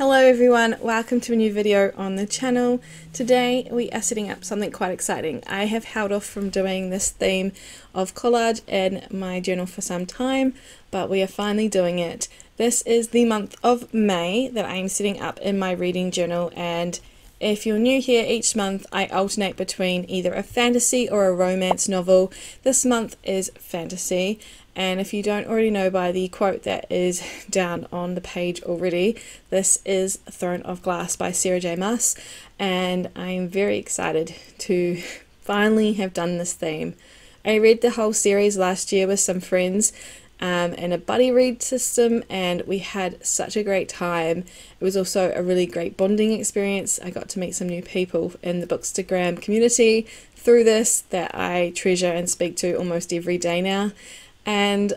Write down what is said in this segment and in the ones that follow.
Hello everyone, welcome to a new video on the channel. Today we are setting up something quite exciting. I have held off from doing this theme of collage in my journal for some time, but we are finally doing it. This is the month of May that I am setting up in my reading journal, and if you're new here, each month I alternate between either a fantasy or a romance novel. This month is fantasy. And if you don't already know by the quote that is down on the page already, this is Throne of Glass by Sarah J Maas, and I'm very excited to finally have done this theme. I read the whole series last year with some friends in a buddy read system, and we had such a great time. It was also a really great bonding experience. I got to meet some new people in the Bookstagram community through this that I treasure and speak to almost every day now. And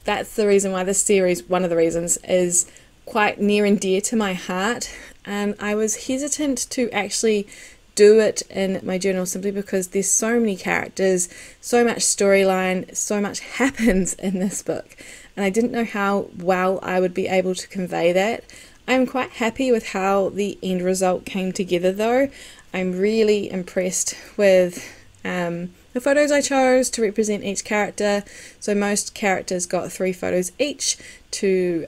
that's the reason why this series, one of the reasons, is quite near and dear to my heart. And I was hesitant to actually do it in my journal simply because there's so many characters, so much storyline, so much happens in this book. And I didn't know how well I would be able to convey that. I'm quite happy with how the end result came together though. I'm really impressed with the photos I chose to represent each character. So most characters got 3 photos each to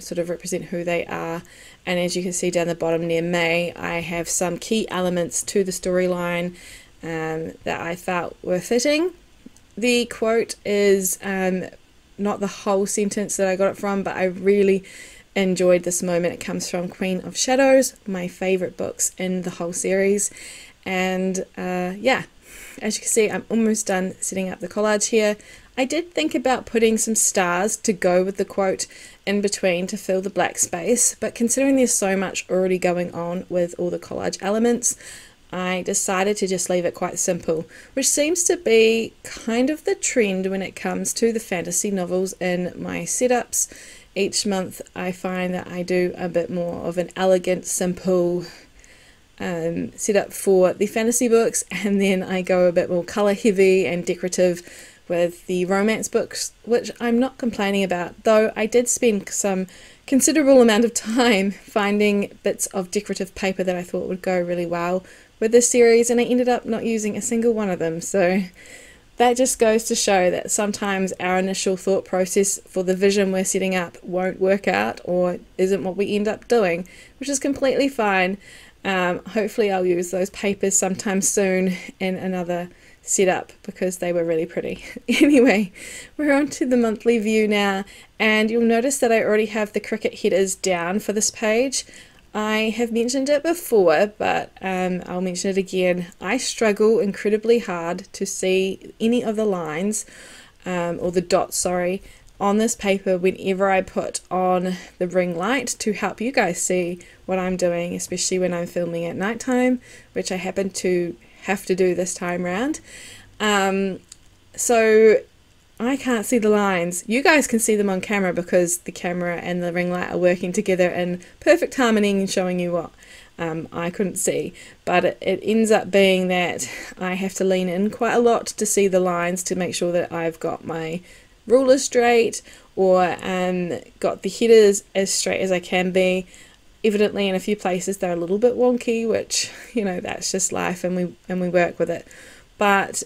sort of represent who they are, and as you can see down the bottom near May, I have some key elements to the storyline that I felt were fitting. The quote is not the whole sentence that I got it from, but I really enjoyed this moment. It comes from Queen of Shadows, my favourite books in the whole series, and yeah. As you can see, I'm almost done setting up the collage here. I did think about putting some stars to go with the quote in between to fill the black space, but considering there's so much already going on with all the collage elements, I decided to just leave it quite simple, which seems to be kind of the trend when it comes to the fantasy novels in my setups. Each month I find that I do a bit more of an elegant, simple set up for the fantasy books, and then I go a bit more colour heavy and decorative with the romance books, which I'm not complaining about, though I did spend some considerable amount of time finding bits of decorative paper that I thought would go really well with this series, and I ended up not using a single one of them. So that just goes to show that sometimes our initial thought process for the vision we're setting up won't work out or isn't what we end up doing, which is completely fine. Hopefully I'll use those papers sometime soon in another setup because they were really pretty. Anyway, we're on to the monthly view now, and you'll notice that I already have the Cricut headers down for this page. I have mentioned it before, but I'll mention it again. I struggle incredibly hard to see any of the lines, or the dots, sorry, on this paper whenever I put on the ring light to help you guys see what I'm doing, especially when I'm filming at nighttime, which I happen to have to do this time round. So I can't see the lines. You guys can see them on camera because the camera and the ring light are working together in perfect harmony and showing you what I couldn't see, but it ends up being that I have to lean in quite a lot to see the lines to make sure that I've got my ruler straight or got the headers as straight as I can be. Evidently in a few places they're a little bit wonky, which, you know, that's just life, and we work with it. But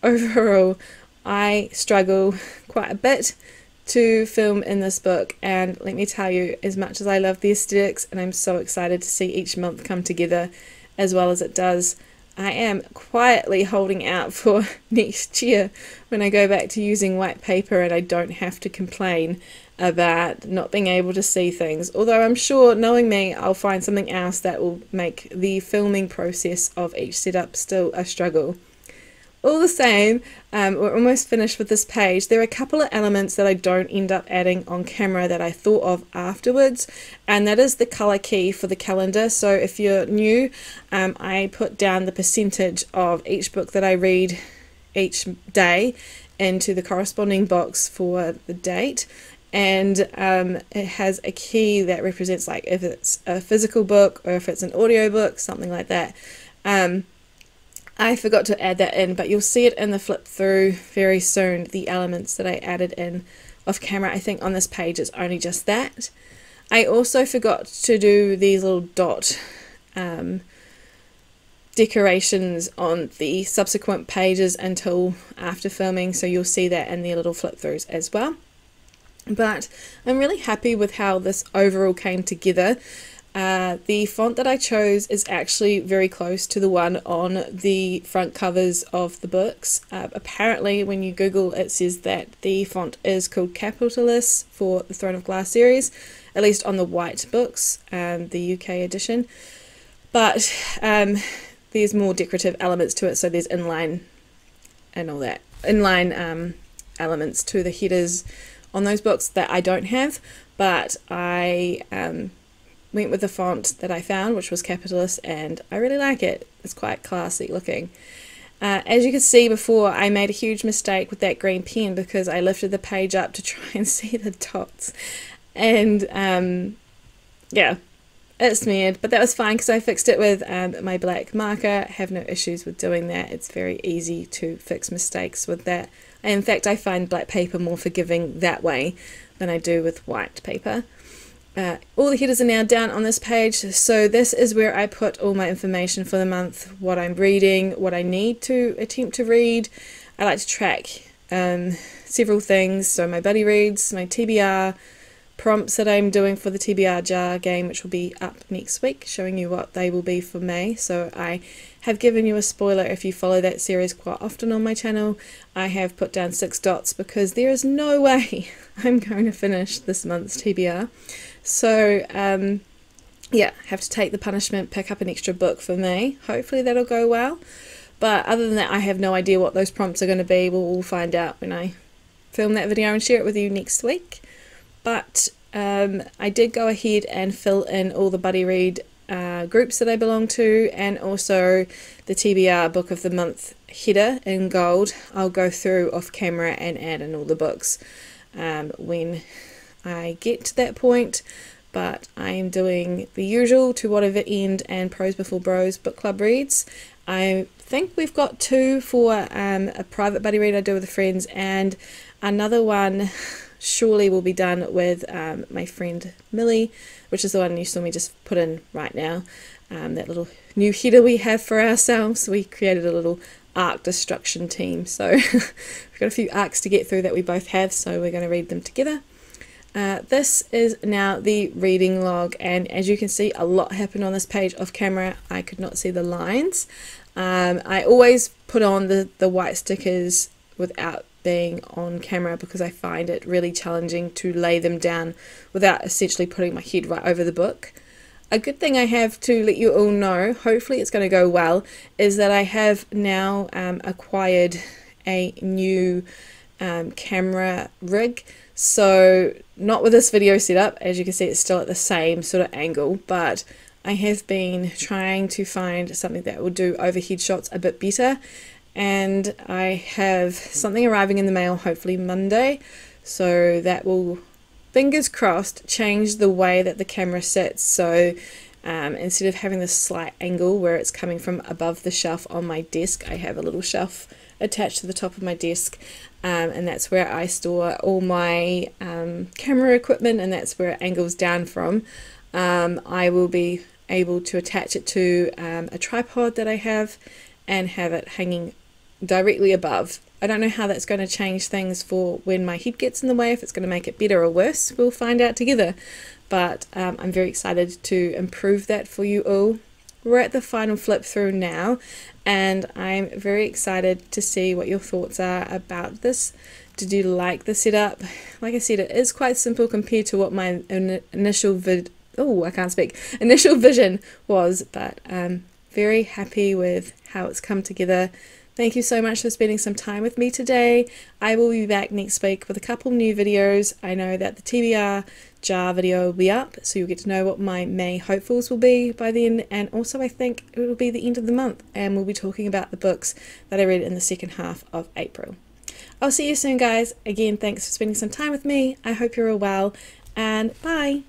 overall I struggle quite a bit to film in this book, and let me tell you, as much as I love the aesthetics and I'm so excited to see each month come together as well as it does, I am quietly holding out for next year when I go back to using white paper and I don't have to complain about not being able to see things. Although I'm sure, knowing me, I'll find something else that will make the filming process of each setup still a struggle. All the same, we're almost finished with this page. There are a couple of elements that I don't end up adding on camera that I thought of afterwards, and that is the colour key for the calendar. So if you're new, I put down the percentage of each book that I read each day into the corresponding box for the date, and it has a key that represents, like, if it's a physical book or if it's an audio book, something like that. I forgot to add that in, but you'll see it in the flip through very soon, the elements that I added in off camera. I think on this page it's only just that. I also forgot to do these little dot decorations on the subsequent pages until after filming, so you'll see that in the little flip throughs as well. But I'm really happy with how this overall came together. The font that I chose is actually very close to the one on the front covers of the books. Apparently when you Google, it says that the font is called Capitalis for the Throne of Glass series, at least on the white books, the UK edition. But there's more decorative elements to it, so there's inline and all that. Inline elements to the headers on those books that I don't have, but I went with the font that I found, which was Capitalis, and I really like it. It's quite classy looking. As you can see before, I made a huge mistake with that green pen because I lifted the page up to try and see the dots, and yeah, it smeared, but that was fine because I fixed it with my black marker. I have no issues with doing that. It's very easy to fix mistakes with that. And in fact, I find black paper more forgiving that way than I do with white paper. All the headers are now down on this page, so this is where I put all my information for the month, what I'm reading, what I need to attempt to read. I like to track several things, so my buddy reads, my TBR, prompts that I'm doing for the TBR jar game, which will be up next week, showing you what they will be for May. So I have given you a spoiler if you follow that series quite often on my channel. I have put down 6 dots because there is no way I'm going to finish this month's TBR. So yeah, have to take the punishment, pick up an extra book for May. Hopefully that'll go well. But other than that, I have no idea what those prompts are going to be. We'll all find out when I film that video and share it with you next week. But I did go ahead and fill in all the buddy read groups that I belong to, and also the TBR book of the month header in gold. I'll go through off camera and add in all the books when I get to that point, but I am doing the usual To Whatever End and Pros Before Bros book club reads. I think we've got 2 for a private buddy read I do with friends, and another one surely will be done with my friend Millie, which is the one you saw me just put in right now. That little new header we have for ourselves. We created a little arc destruction team, so we've got a few arcs to get through that we both have, so we're going to read them together. This is now the reading log, and as you can see, a lot happened on this page off camera. I could not see the lines. I always put on the white stickers without being on camera because I find it really challenging to lay them down without essentially putting my head right over the book. A good thing I have to let you all know, hopefully it's going to go well, is that I have now acquired a new camera rig. So not with this video setup, as you can see it's still at the same sort of angle, but I have been trying to find something that will do overhead shots a bit better, and I have something arriving in the mail hopefully Monday, so that will, fingers crossed, change the way that the camera sits. So instead of having this slight angle where it's coming from above the shelf on my desk, I have a little shelf attached to the top of my desk, and that's where I store all my camera equipment, and that's where it angles down from. I will be able to attach it to a tripod that I have and have it hanging directly above. I don't know how that's going to change things for when my head gets in the way, if it's going to make it better or worse. We'll find out together, but I'm very excited to improve that for you all. We're at the final flip through now, and I'm very excited to see what your thoughts are about this. Did you like the setup? Like I said, it is quite simple compared to what my initial vision was, but I'm very happy with how it's come together. Thank you so much for spending some time with me today. I will be back next week with a couple new videos. I know that the TBR jar video will be up, so you'll get to know what my May hopefuls will be by then, and also I think it will be the end of the month, and we'll be talking about the books that I read in the second half of April. I'll see you soon, guys. Again, thanks for spending some time with me. I hope you're all well, and bye!